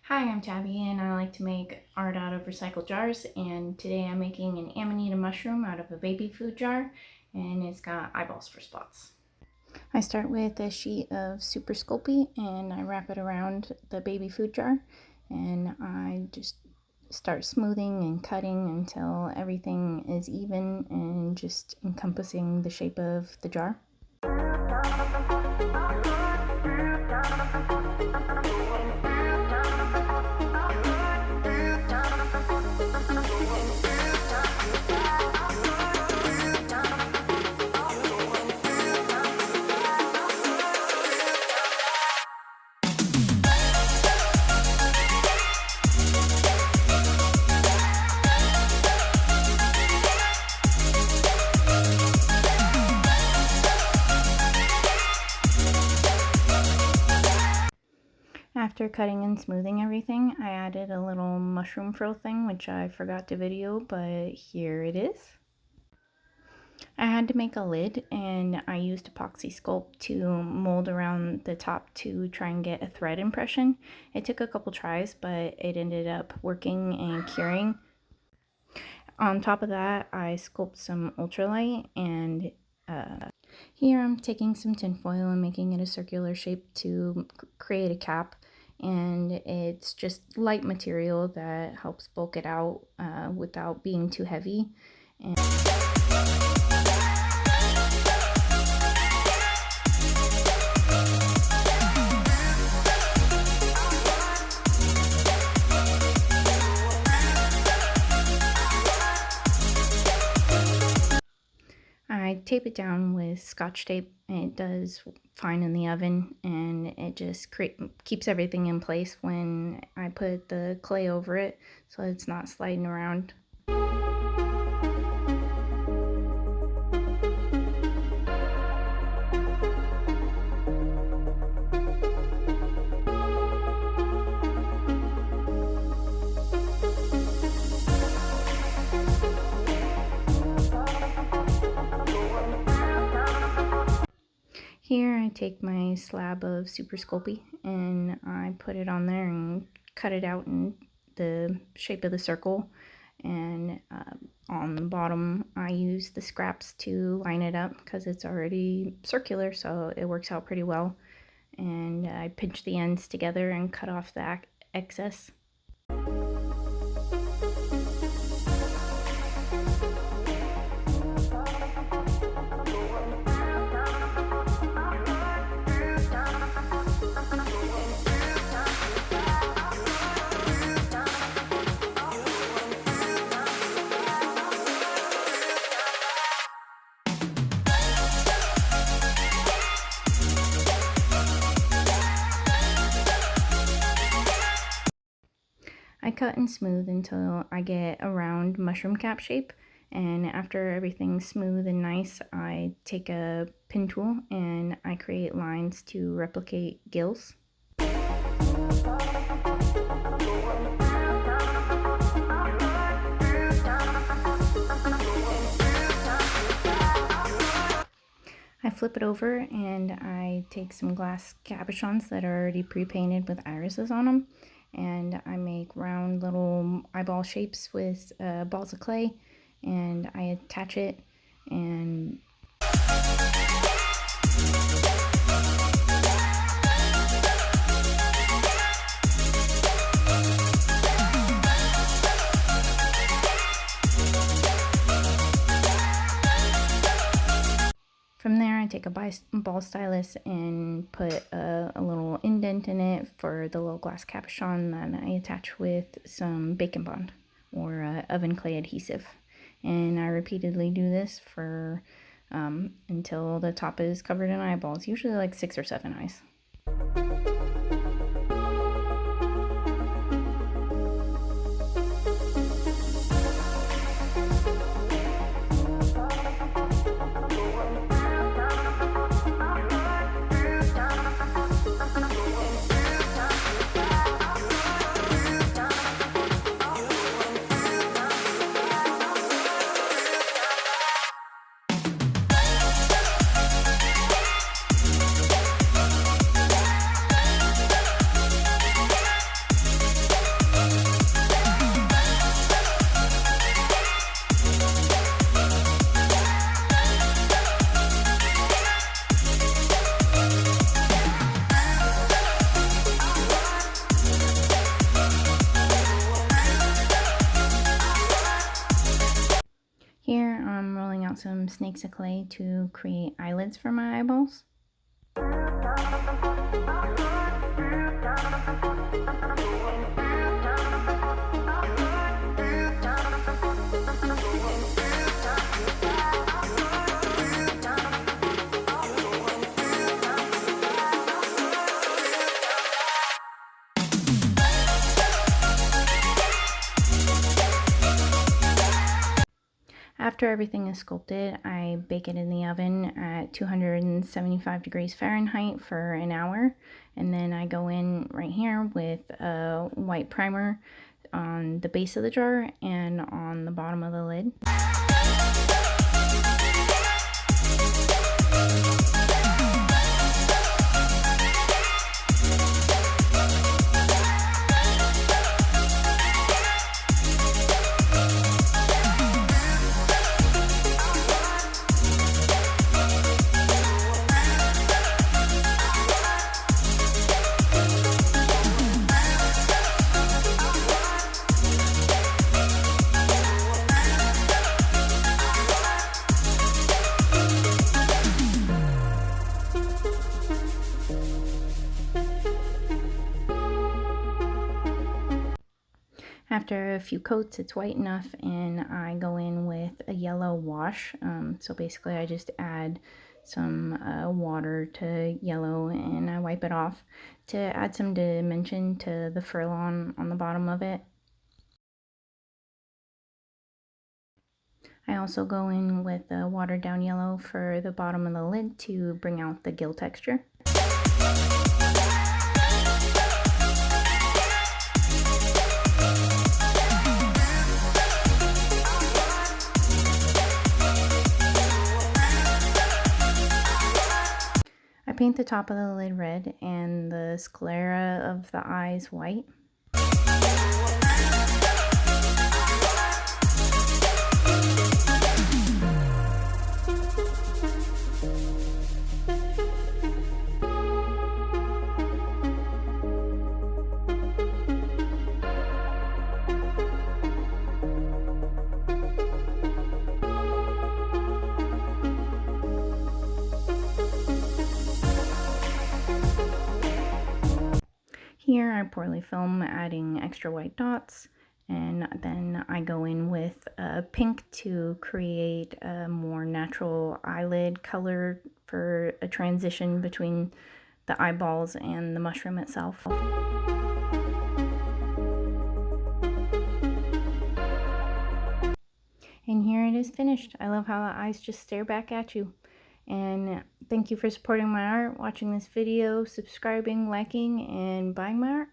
Hi, I'm Tabby and I like to make art out of recycled jars, and today I'm making an Amanita mushroom out of a baby food jar, and it's got eyeballs for spots. I start with a sheet of Super Sculpey and I wrap it around the baby food jar, and I just start smoothing and cutting until everything is even and just encompassing the shape of the jar. After cutting and smoothing everything, I added a little mushroom frill thing, which I forgot to video, but here it is. I had to make a lid, and I used epoxy sculpt to mold around the top to try and get a thread impression. It took a couple tries, but it ended up working and curing. On top of that, I sculpted some ultralight, and here I'm taking some tinfoil and making it a circular shape to create a cap. And it's just light material that helps bulk it out without being too heavy. And I tape it down with Scotch tape, and it does fine in the oven, and it just keeps everything in place when I put the clay over it so it's not sliding around. Here I take my slab of Super Sculpey and I put it on there and cut it out in the shape of the circle, and on the bottom I use the scraps to line it up because it's already circular, so it works out pretty well. And I pinch the ends together and cut off the excess. I cut and smooth until I get a round mushroom cap shape, and after everything's smooth and nice, I take a pin tool and I create lines to replicate gills. I flip it over and I take some glass cabochons that are already pre-painted with irises on them, and I make round little eyeball shapes with balls of clay, and I attach it and from there, I take a ball stylus and put a little indent in it for the little glass cabochon that I attach with some Bacon Bond or oven clay adhesive. And I repeatedly do this for until the top is covered in eyeballs, usually like 6 or 7 eyes. some snakes of clay to create eyelids for my eyeballs. After everything is sculpted, I bake it in the oven at 275 degrees Fahrenheit for an hour. And then I go in right here with a white primer on the base of the jar and on the bottom of the lid. After a few coats, it's white enough, and I go in with a yellow wash. So basically I just add some water to yellow and I wipe it off to add some dimension to the furlong on the bottom of it. I also go in with a watered down yellow for the bottom of the lid to bring out the gill texture. I paint the top of the lid red and the sclera of the eyes white. Here I poorly film, adding extra white dots, and then I go in with pink to create a more natural eyelid color for a transition between the eyeballs and the mushroom itself. And here it is finished. I love how the eyes just stare back at you. And thank you for supporting my art, watching this video, subscribing, liking, and buying my art.